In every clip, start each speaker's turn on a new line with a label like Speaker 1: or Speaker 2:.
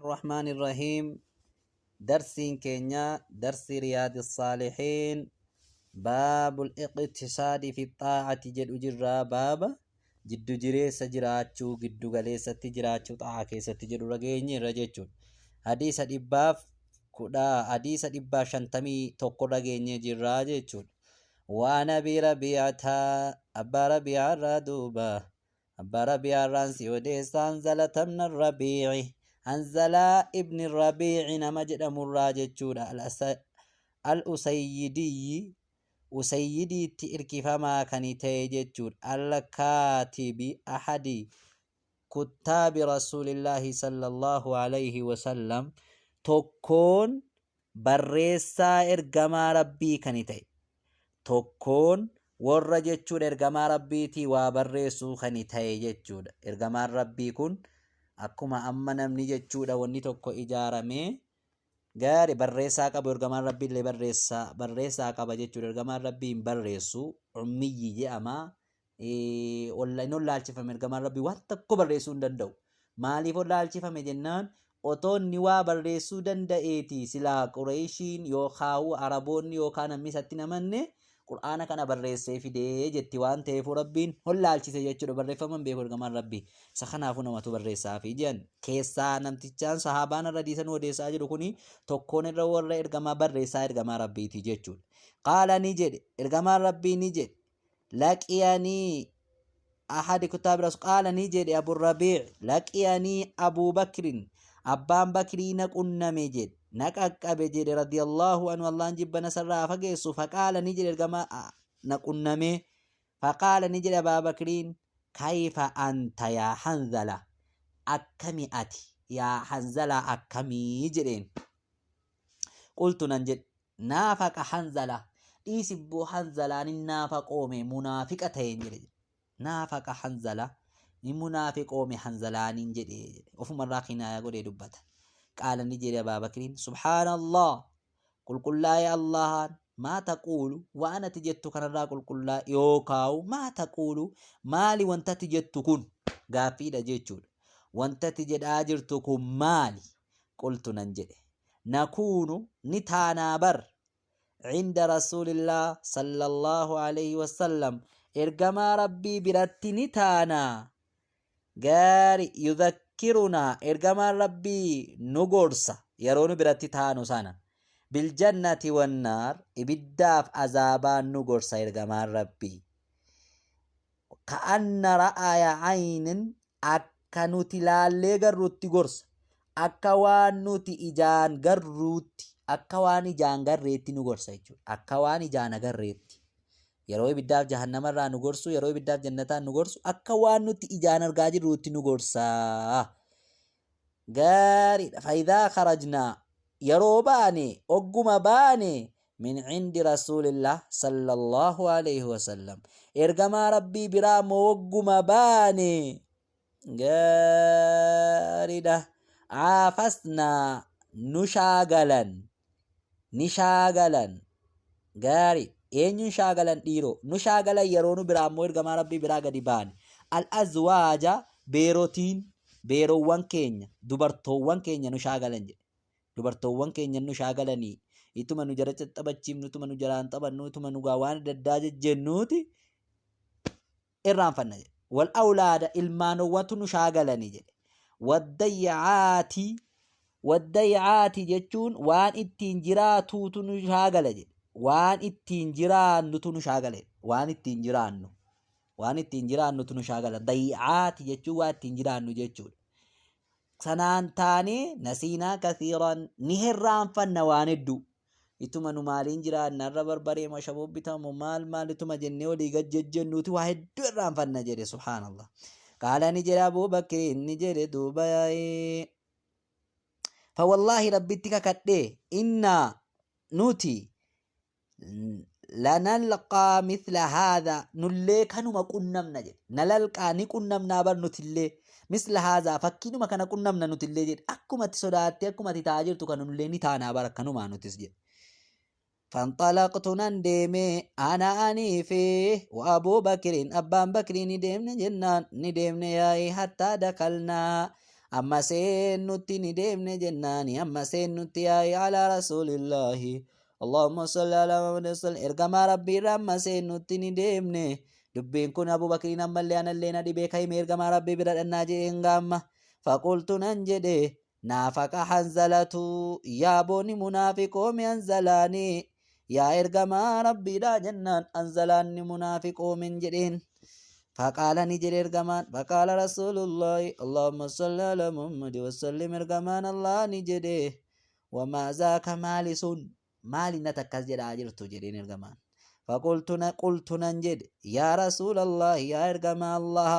Speaker 1: الرحمن الرحيم. درسين كينيا درس رياض الصالحين باب الاقتصاد في الطاعة جد أجرى بابا جد جريس جراچو جد غليسة جراچو طاعة كيسة جد رجيني رجيچو حديث الإباف كدا حديث الإباف شنتمي توقو رجيني جراجيچو وانا بربيعة أبا ربيع الردوبة أبا ربيع الرانسي وديسان زلة من الربيع أنزلا ابن الربيع نمجد مراجة الأسيدي أسيدي تئركي فما كان تيجد الكاتب أحد كتاب رسول الله صلى الله عليه وسلم تكون بريسا إرقما ربي كان تيجد tokkoon warra jechuudha ergamaa rabbiitii waa barreessuu kan ta'e jechuudha. Ergamaan rabbii kun akkuma amma namni jechuudha wanni tokko ijaaramee gaarii barreessaa qabu ergamaan rabbiillee barreessaa qaba jechuudha. Ergamaan rabbiin barreessu ummiyyi jedhama. Inni ollaalchifame ergamaan rabbii waan tokko barreessuu hin danda'u. Maaliif ollaalchifame jennaan otoo inni waa barreessuu danda'eeti silaa Qureeshiin yookaan Araboonni yookaan namni isatti namanne Qur'aana kana barreessee fidee jetti waan ta'eef rabbiin hollaalchise jechuudha. Barreeffaman beeku ergamaan rabbii isa kanaafuu namatu barreessaa fi jiran keessaa namtichaan sahaabaan irra diisan odeessaa jiru kuni tokkoon irra warra ergamaa barreessaa ergamaa rabbiiti jechuudha. Qaala ni jedhe ergamaan rabbii ni jedhe laqiyanii ahadi kitaaba rasul qaala ni jedhe abu rabii' laqiyanii Abu Bakrin abbaan Bakrii na qunname jedhe نقاقبه جد رضي الله عنه والله جب نسرا فقيسو فقال نجد الجماعة نقنمه فقال نجد أبا بكرين كيف أنت يا حنزلة أكمي أتي يا حنزلة أكمي جرين قلت ننجد نافق حنزلة إيسبو حنزلة نافق أومي منافقتين جرين نافق حنزلة منافق أومي حنزلة ننجد وفي مراقنا يقول دبتا قال نجري أبا بكر سبحان الله قل لا يا الله ما تقول وأنا تجدت كان قل لا يوكاو ما تقول مالي وانت تجدتكن قافيدا جيتشود وانت تجد آجرتكم مالي قلت ننجري نكون نتانا بر عند رسول الله صلى الله عليه وسلم إرقما ربي برت نتانا قاري يذكرنا إرقما ربي نقرصة يرون براتي تانو سانا بالجنة والنار إبداف عذابان نقرصة إرقما ربي كأن رأي عين أكا نوتي لالي قروتي قرصة أكا وان نوتي إجان قروتي أكا وان إجان قريتي نقرصة أكا وان إجان قريتي yeroo ibiddaaf jahannamarraa nu gorsu yeroo ibiddaaf jannataan nu gorsu akka waan nuti ijaan argaa jirruutti nu gorsaa gaariidha faayidaa kharajnaa yeroo baane ogguma baane min cindi rasuulillah sallallahu alayhi wasallam ergamaa rabbii biraa moo ogguma baane gaariidha aafasnaa nu shaagalan gaarii eenyuun shaagalan dhiiroo nu shaagalan yeroo nu biraa ammoo ergamaa rabbii biraa gadi baane al-azwaaja beerowwan keenya dubartoowwan keenya nu shaagalan jedhe dubartoowwan keenya nu shaagalanii ituma nu jara caxabachiifnu ituma nu jaraan taphannu ituma nu waan daddaa jejjennuuti irraanfanna jedhe wal awlaada ilmaanowwantu nu shaagalanii jedhe waddayaati jechuun waan ittiin jiraatuutu nu shaagala jedhe waan ittiin jiraannutu nu shaagale waan ittiin jiraannutu nu shaagala dayi'aati jechuun waan ittiin jiraannu jechuudha sanaan taanee nasiinaa kathiiran ni hirraanfanna waan hedduu ituma nu maaliin jiraanna irra barbaree mashaboo bitamu maal ituma jennee olii gajjejjennuuti waa hedduu hirraanfanna jedhe subhaanallah qaala ni jedhe Abuu Bakri ni jedhe duuba fa wallaahi rabbitti kakadhee innaa nuti لنلقى مثل هذا نلقى نما قنمنا جد نلقى نقنمنا برنتلي مثل هذا فكينو ما كان قنمنا نتلي جد أكما تسوداتي أكما تتاجر تكانو نلقى نتانا بركانو ما نتسجد فانطلقت نندمي أنا أنيفي وأبو بكر أبان بكر ندمنا جنان ندمنا ياي حتى دخلنا أما سينوتي ندمنا جناني أما سينوتي يا على رسول الله اللهم صل على محمد وسلم إرقام ربي أما سينوتي ندمنا دبين كن أبو بكر أما اللي أنا اللي ندي بكاي إرقام ربي برد الناجي إنقام فقلت ننجده نافق حنزلة يا بوني منافق من أنزلاني يا إرقام ربي دا جنان أنزلاني منافق من جدين فقال نجر إرقمان فقال رسول الله اللهم صل على محمد وسلم إرقمان الله نجده وما ذاك مالي نتكز جد عجرت جرين إرقمان قلت ننجد يا رسول الله يا إرقمان الله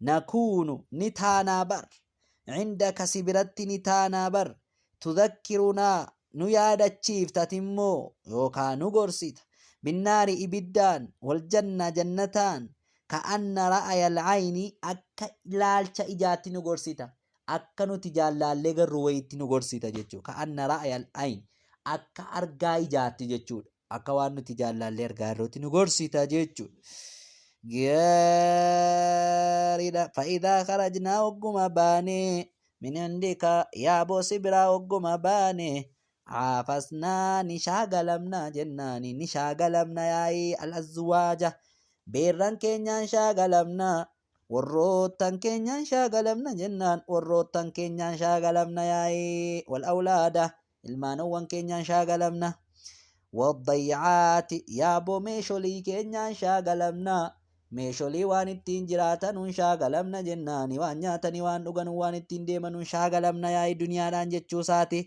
Speaker 1: نكون نتانا بر عندك سبرت نتانا بر تذكرنا نيادة تشيف تتمو يوكا نغرسيت بالنار إبدان والجنة جنتان كأن رأي العين أكا لالچا إجاتي نغرسيتا أكا نتجال لالغر رويتي نغرسيتا جيچو كأن رأي العين أكا أرغا إجاتي جيچو أكا وان نتجال لالغر رويتي نغرسيتا جيچو غيرida فإذا خرجنا وقم باني من عندك يا أبو سبرا وقم باني عافسنا نشاغلمنا جناني نشاغلمنا يا الأزواج بيران كينيان شاغلمنا warroottan keenyaan shaagalamna jennaan warroottan keenyaan shaagalamna yaa'ee wal awlaada ilmaanowwan keenyaan shaagalamna waddayicaati yaaboo meesholii keenyaan shaagalamna meesholii waan ittiin jiraatanuun shaagalamna jennaani waan nyaatanii waan dhuganuu waan ittiin deemanuun shaagalamna yaa'ee duniyaadhaan jechuusaati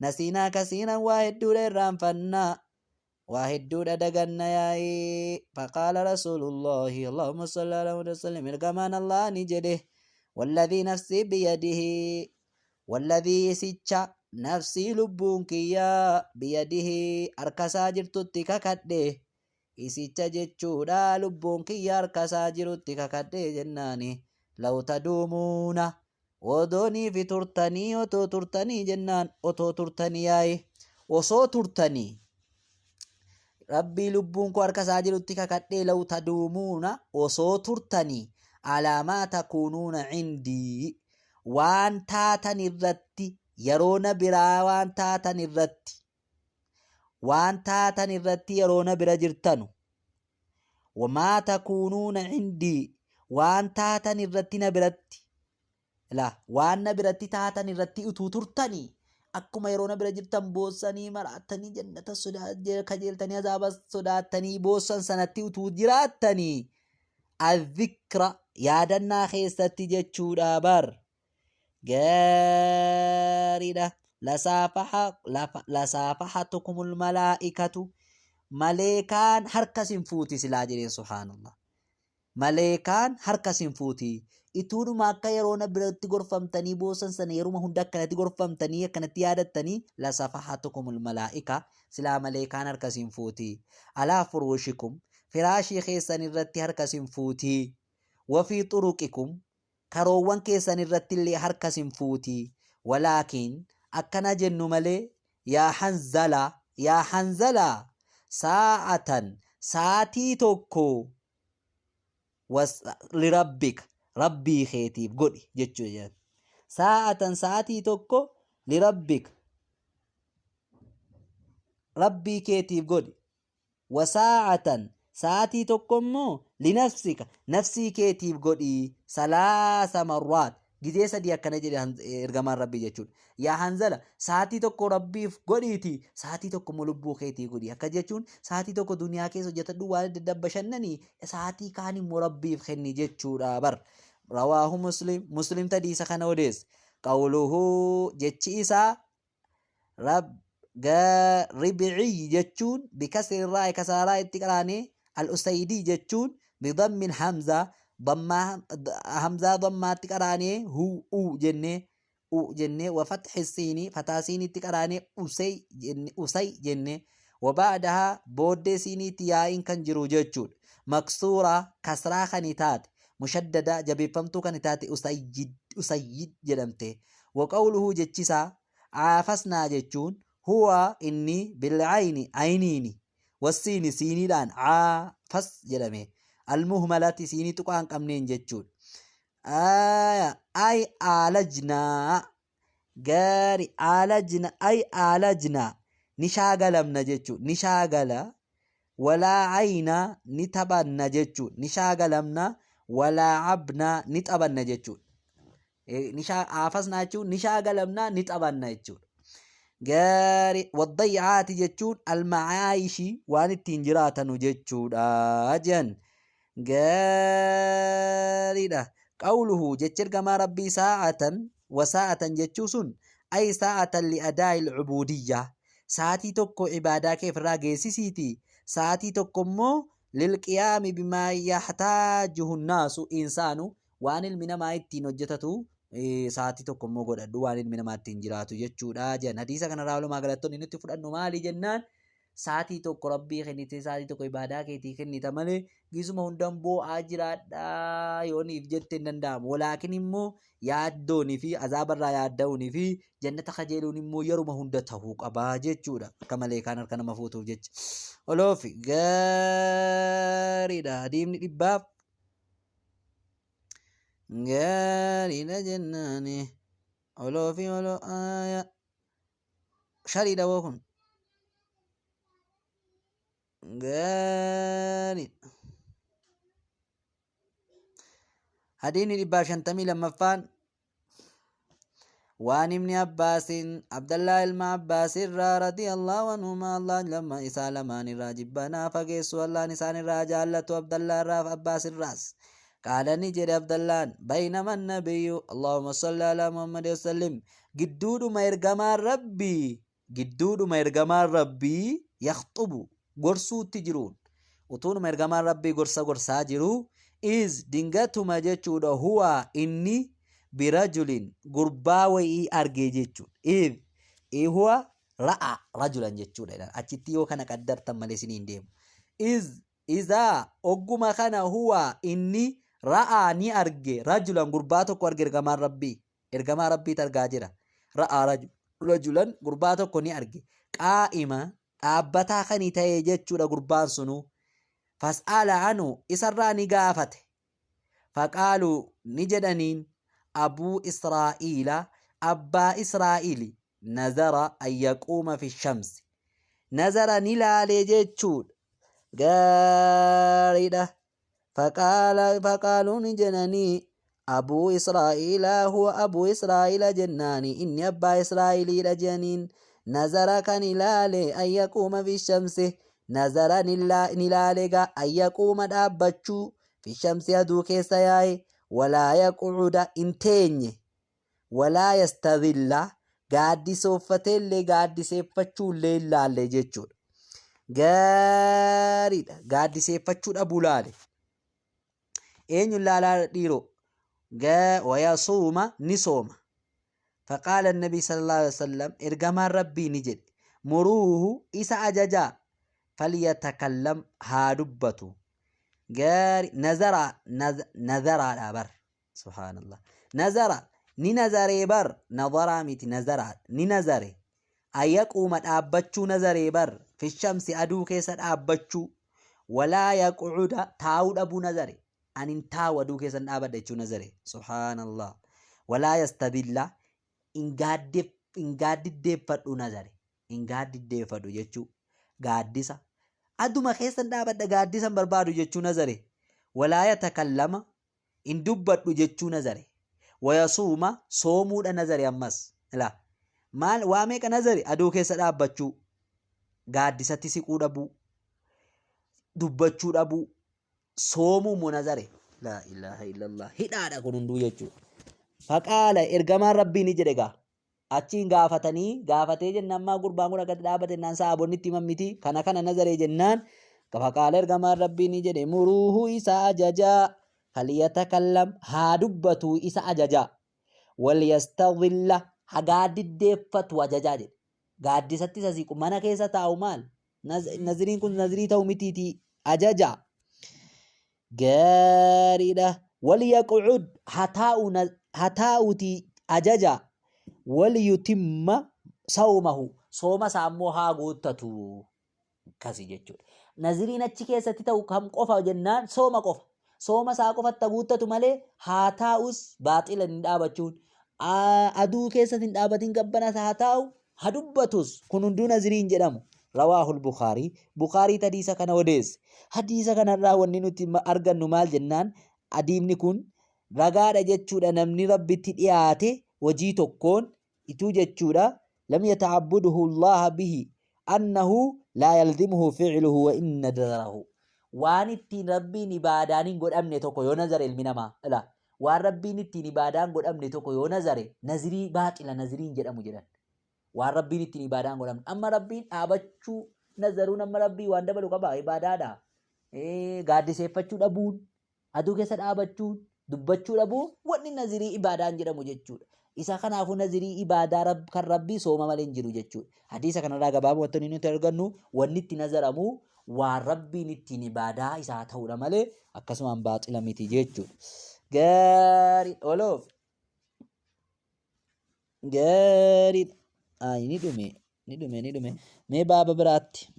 Speaker 1: nasiinaa kasiinan waa hedduudha irraanfannaa واحدود دغنا ياي فقال رسول الله اللهم صل على محمد وسلم ارغمان الله نجده والذي نفسي بيده والذي سيچا نفسي لبونك يا بيده اركسا جرتوتي ككده isicha jechuudha lubbuun kiyya harkasaa jirutti kakadhee jennaani law taduumuuna odoonii fi turtanii otoo turtanii jennaan otoo turtanii yaaye osoo turtanii rabbii lubbuun koo harkasaa jirutti kakadhee law taduumuuna osoo turtanii alaamaa takuunuuna cindii waan taatan irratti yeroona biraa waan taatan irratti yeroona bira jirtanu wamaa takuunuuna cindii waan taatan irratti na biratti waan na biratti taatan irratti utuu turtanii akkuma yeroona bira jirtan boossanii maraatanii jannata kajeeltanii azaaba sodaatanii boossan sanatti utuu jiraattanii adhikra yaadannaa keessatti jechuudha bar gaariidha lasaafaxatukumul malaa'ikatu maleekaan harkas hin fuuti silaa jedheen subhaanallah maleekaan harkas hin fuuti ituudhuma akka yeroona biratti gorfamtanii boosan sana yeruma hunda akkanatti gorfamtanii akkanatti yaadattanii lasaafaxatukumul malaa'ika silaa maleekaan harkas hin fuuti alaa furuushikum firaashii keessan irratti harkas hin fuuti wafii xuruqikum karoowwan keessan irratti illee harkas hin fuuti walaakiin akkana jennu malee yaa hanzala saa'atan saatii tokko lirabbika rabbii keetiif godhi jechuudha saa'atan saatii tokko lirabbika rabbii keetiif godhi wasaa'atan saatii tokko immoo linafsika nafsii keetiif godhi salaasa marraat gizee sadii akkana jedhe ergamaan rabbii jechuudha yaa hanzala saatii tokko rabbiif godhiiti saatii tokko immoo lubbuu keetii godhi akka jechuun saatii tokko duniyaa keessa hojjetadhu waan daddabashannanii saatii kaan immoo rabbiif kenni jechuudha bar rawaahu muslim tadiisa kana odees qawluhu jechi isaa ribicii jechuun bikasri irraa kasaaraa itti qaraane al-usaydii jechuun bidammin hamzaa hamzaa dammaatti qaraanee jenne wafatxi siinii fataa siiniitti qaraanee usay jenne wabaadahaa booddee siiniitti yaa'iin kan jiru jechuudha maksuuraa kasraa kan taate mushaddada jabeeffamtuu kan taate usayyid jedhamte waqawluhu jechisaa aafasnaa jechuun huwa inni bilcayni ayniini wasiini siiniidhaan aafas jedhame المهملات سيني تقان قمنين جتشود أي عالجنا غاري عالجنا أي عالجنا نشاغلمنا جتشو نشاغلا ولا عينا نتبنا جتشو نشاغلمنا ولا عبنا نتبنا جتشو عافسنا جتشو نشاغلمنا نتبنا جتشو غاري والضيعات جتشون المعايش وان التنجرات جتشون جن غاري ده قوله جتشر كما ربي ساعة وساعة جتشوسون أي ساعة لأداء العبودية ساعتي تكو عبادة كيف راجيسي سيتي ساعتي تكو مو للقيام بما يحتاجه الناس إنسان وان المنا ما يتنجتتو sa'aatii tokko immoo godhadhu waan ilmi namaa ittiin jiraatu jechuudha jedhan hadiisa kanarraa walumaa galattoonni nutti fudhannu maali jennaan sa'aatii tokko rabbii kennite sa'aatii tokko ibaadaa keetii kennita malee gisuma hundan boo'aa jiraadhaa yooniif jette hin danda'amu walaakin immoo yaaddoonii fi azaabarraa yaadda'uunii fi jannata kajeeluun immoo yeruma hunda ta'uu qabaa jechuudha akka malee kaan harka nama fuutuuf jecha oloofi gaariidha adeemni dhibbaaf gaariidha jennaani oloofi oloo shariidha woo kun gaariidha hadiisni dhibbaaf 52 وعن ابن عباس عبد الله المعباس رضي الله عنهما الله لما إسالمان الراجبنا فقيس والله نسان الراجالة عبد الله راف عباس الراس قال نجد عبد الله بينما النبي اللهم صل على محمد وسلم قدود ما يرقما ربي يخطب قرسو تجرون وطول ما يرقما ربي قرسا جرو إذ دنگتو ما جيچود هو إني برجل قرباوي أرجي جيچود إذ هو رأى رجلا جيچود أجتيو كان قدر تمالي سنين ديم إذا أقوم كان هو إني رأى ني أرجي رجلا قرباتو كو أرجي إرقما ربي ترقاجرة رأى رجلا قرباتو كو ني أرجي قائمة أبتا خني تيجيچود قربان سنو فاسأل عنه إسراني قافته فقالوا نجدنين أبو إسرائيل أبا إسرائيل نذر أن يقوم في الشمس نذر نلا لجيتشود قارده فقالوا نجنني أبو إسرائيل هو أبو إسرائيل جناني إني أبا إسرائيل لجنين نذر كنلالي أن يقوم في الشمس نذر نلالي أن يقوم دابتشو في الشمس يدو كيسياي ولا يقعد انتيني ولا يستظل قادي سوفتي قادي سيفتشو الليل اللي جيتشو قارد قادي سيفتشو أبو لالي إين لا ديرو ويصوم نصوم فقال النبي صلى الله عليه وسلم إرقما ربي نجد مروه إسا أججا فليتكلم هادبتو قاري نذر الأبر سبحان الله ننذر بر نظر ميت ننذر أيقوم أبتشو نذر بر في الشمس أدو كيسا أبتشو ولا يقعد تاود أبو نذر أن انتاو أدو كيسا أبتشو نذر سبحان الله ولا يستدل إن قاد ديفتو نذر إن قاد ديفتو يجو قادسة أدوما خيسان دابد قادسا بربادو جتشو نظري ولا يتكلم إن دبت جتشو نظري ويصوم صومو دا نظري أمس لا مال واميك نظري أدو خيسا دابتشو قادسة تسيقو دابو دبتشو دابو صومو مو نظري لا إله إلا الله هدادا كنندو جتشو فقال إرقما ربي نجرقا achiin gaafatee jennaan maa gurbaan kun akka dhaabate naan saabonni itti mammiti kana nazaree jennaan faqaala ergamaan rabbii ni jedhe muruuhu isa ajajaa falyatakallam haa dubbatu isa ajajaa walyastadhilla hagaa diddeeffatu ajajaa jedhe gaaddisatti sasiiqu mana keessa taa'u maal naziriin kun nazirii ta'u mitiiti ajajaa gaariidha walyaqucud hataa'uti ajajaa وليتم صومه صوم سامو ها غوتتو كاسي جچو نظرين اچ كيسه تتو كم قفا جنان صوم قفا sooma isaa qofatti guuttatu malee haa taa'us baaxila hin dhaabachuun aduu keessatti hin dhaabatin gabbanas haa taa'u haa dubbatus kun hunduu naziriin jedhamu. Rawaahul Bukaarii Bukaarii hadiisa kana odeesse. Hadiisa kanarraa wanni nuti argannu maal jennaan adiimni kun ragaadha jechuudha. Namni rabbitti dhiyaate hojii tokkoon ituu jechuudha lam yata'abbuduhu Allah bihi annahu laa yalzimuhu fi'luhu wa inna nadarahu waan ittiin rabbiin ibaadaan hin godhamne tokko yoo nazare ilmi namaa waan rabbiin ittiin ibaadaan godhamne tokko yoo nazare nazirii baaxila naziriin jedhamu jedhan. Waan rabbiin ittiin ibaadaan godhamne amma rabbiin dhaabachuu nazaruun amma rabbii waan dabalu qaba ibaadaadha. Gaaddiseeffachuu dhabuun aduu keessa dhaabachuun dubbachuu dhabuun wanni nazirii ibaadaan jedhamu jechuudha. Isa kanaafuu nazirii ibaadaa kan rabbii sooma malee hin jiru jechuudha. Hadiisa kanarraa gabaabumatti nuti argannu wanni itti nazaramu waan rabbiin ittiin ibaadaa isaa ta'uudha malee akkasumaan baaxila miti jechuudha. Gaarii oloof gaarii ni dhume mee baaba biraatti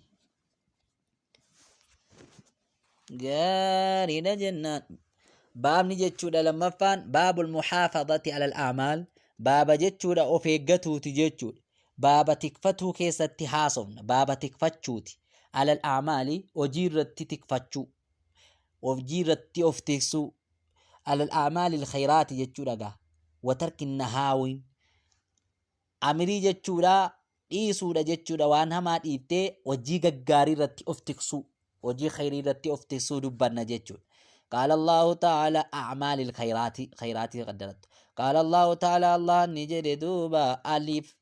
Speaker 1: gaariidha jennaan. Baabni jechuudha lammaffaan baabul muhaafadhati alal a'maal baaba jechuudha of eeggatuuti jechuudha. Baaba tikfatuu keessatti haasofna baaba tikfachuuti. Alal a'maali hojii irratti tikfachuu hojii irratti of tiksuu. Alal a'maali khayraati jechuudha gaa watarki nahaawiin amirii jechuudha dhiisuudha jechuudha waan hamaa dhiiftee hojii gaggaarii irratti of tiksuu hojii khayrii irratti of tiksuu dubbanna jechuudha. قال الله تعالى أعمال الخيرات خيرات قدرت قال الله تعالى الله نجد دوبا ألف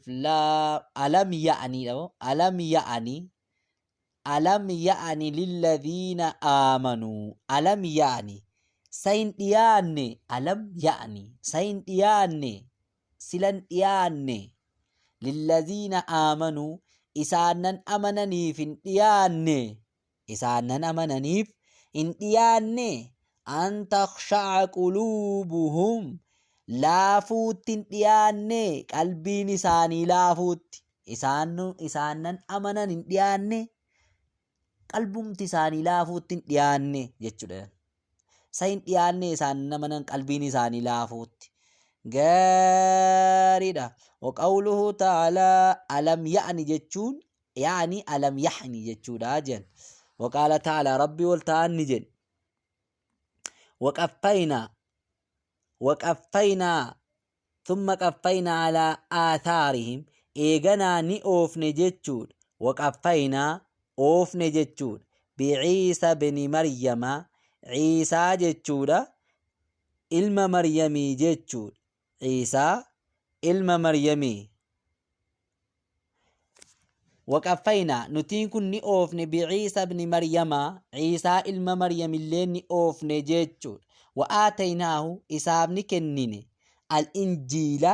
Speaker 1: لا ألم يعني للذين آمنوا ألم يعني سين دياني ألم يعني سين دياني سلن دياني للذين آمنوا إسانن أمنني في دياني إسانن أمنني إن دياني أن تخشع قلوبهم لافوت دياني قلبي نساني لافوت إسانن أمنن دياني قلبهم تساني لافوت دياني جتشو سين دياني إسانن أمنن قلبي نساني لافوت غاريدا. وقوله تعالى ألم يعني جتشون يعني ألم يحني جتشو داجن. وقال تعالى ربي والتعالى نجن وقفينا ثم قفينا على آثارهم إيغنا نئوف نجتشون وقفينا أوف نجتشون بعيسى بن مريم عيسى جتشودا إلما مريمي جتشون عيسى إلما مريمي. وقفينا نتين كن نئوفن بعيسى بن مريم عيسى إلما مريم اللي نئوفن جتشون وآتيناه إساب نكنين الإنجيل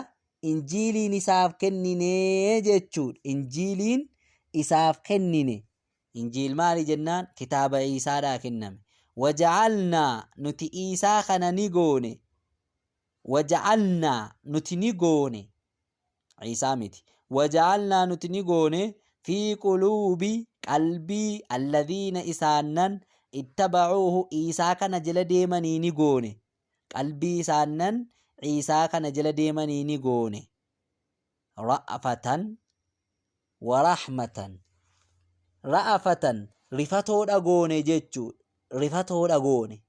Speaker 1: إنجيلي نساب كنين جتشون إنجيلين إساب كنين إنجيل مالي جنان كتاب عيسى دا كنم وجعلنا نتي إيسا خنا نيغوني وجعلنا نتي نيغوني عيسى متي وجعلنا نتي نيغوني في قلوب قلبي الذين إسانن اتبعوه إيسا كان جل ديماني نيغوني قلبي إسانن عيسى كان جل ديماني نيغوني رأفة ورحمة رأفة رفتو دغوني جچو رفتو دغوني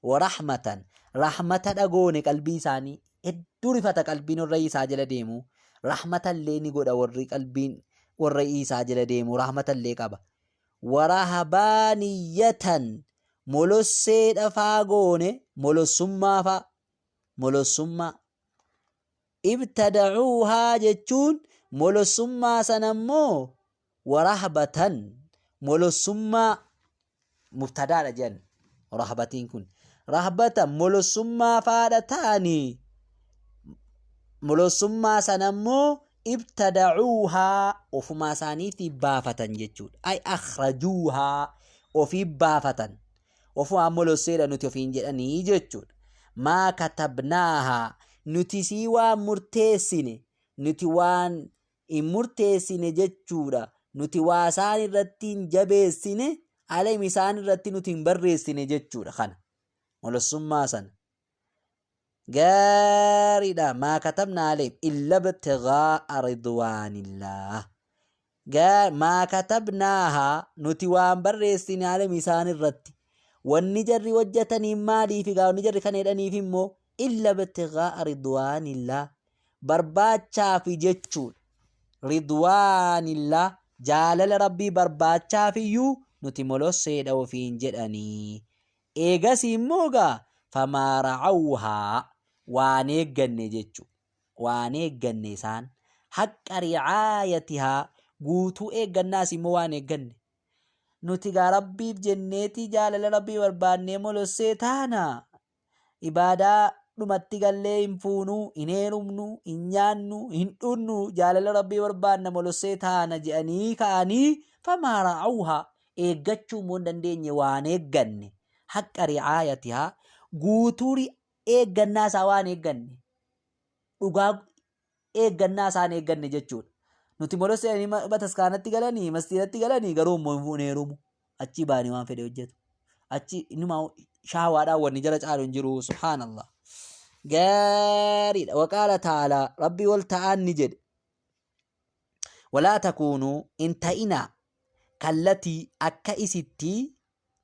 Speaker 1: ورحمة رحمة دغوني قلبي إساني ادو رفتا قلبي نور عيسى جل ديمو رحمة اللي نيغودا ورّي قلبين والرئيس عجل ديمو رحمة اللي قبا ورهبانية ملسيد أفاقوني ملسما ابتدعوها جتشون ملسما سنمو ورهبة ملسما مبتدع جن رهبتين كن رهبة ملسما فادتاني ملسما سنمو ابتدعوها وفما سانيتي بافة جتشود أي أخرجوها وفي بافة وفو عملو سيرا نتوفين جدني جتشود ما كتبناها نتسيوا مرتسيني نتوان مرتسيني جتشودا نتواساني رتين جبسيني عليهم إسان الرتين تنبرسين جتشور خان ولسما سن قاردا ما كتبنا عليهم إلا ابتغاء رضوان الله ما كتبناها نتوان برسين عليهم إسان الرتين والنجر وجتني مالي في قاو نجر كان يدني في مو إلا ابتغاء رضوان الله برباچا في جتشور رضوان الله جالل ربي برباچا في يو نتملو سيدا وفين جدني إيغاسي موغا فما رعوها وانيغن جتشو وانيغن سان حق رعايتها قوتو إيغن ناسي مو وانيغن نتيجة ربي بجنتي جالل ربي برباني ملو سيتانا إبادة dhumatti gallee hin fuunuu hin heerumnu hin nyaannu hin dhunnu jaalala rabbii barbaanna molossee taana jedhanii ka'anii famaa ra'awhaa eeggachuu immoo hin dandeenye waan eegganne haqqa ricaayatihaa guutuu eeggannaa isaa waan eegganne dhugaa eeggannaa isaan eegganne jechuudha. Nuti molossee bataskaanatti galanii masjiidatti galanii garuu immoo hin heerumu achi baanii waan fedhe hojjetu achi inuma shaawaadhaan wanni jala caalu hin jiru subhaanallah. قاري وقال تعالى ربي والتعالى نجد ولا تكونوا انتئنا كالتي أكئستي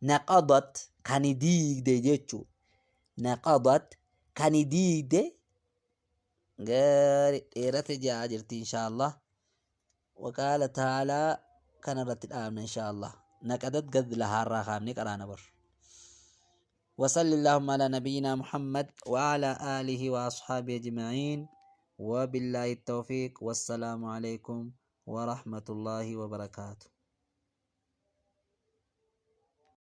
Speaker 1: نقضت كنديك دي جيتشو نقضت كنديك دي قاري إيرت جاجرتي إن شاء الله وقال تعالى كان رتل آمن إن شاء الله نقضت قد لها الراخام نقرانا بر وصل اللهم على نبينا محمد وعلى آله وأصحابه أجمعين وبالله التوفيق والسلام عليكم ورحمة الله وبركاته.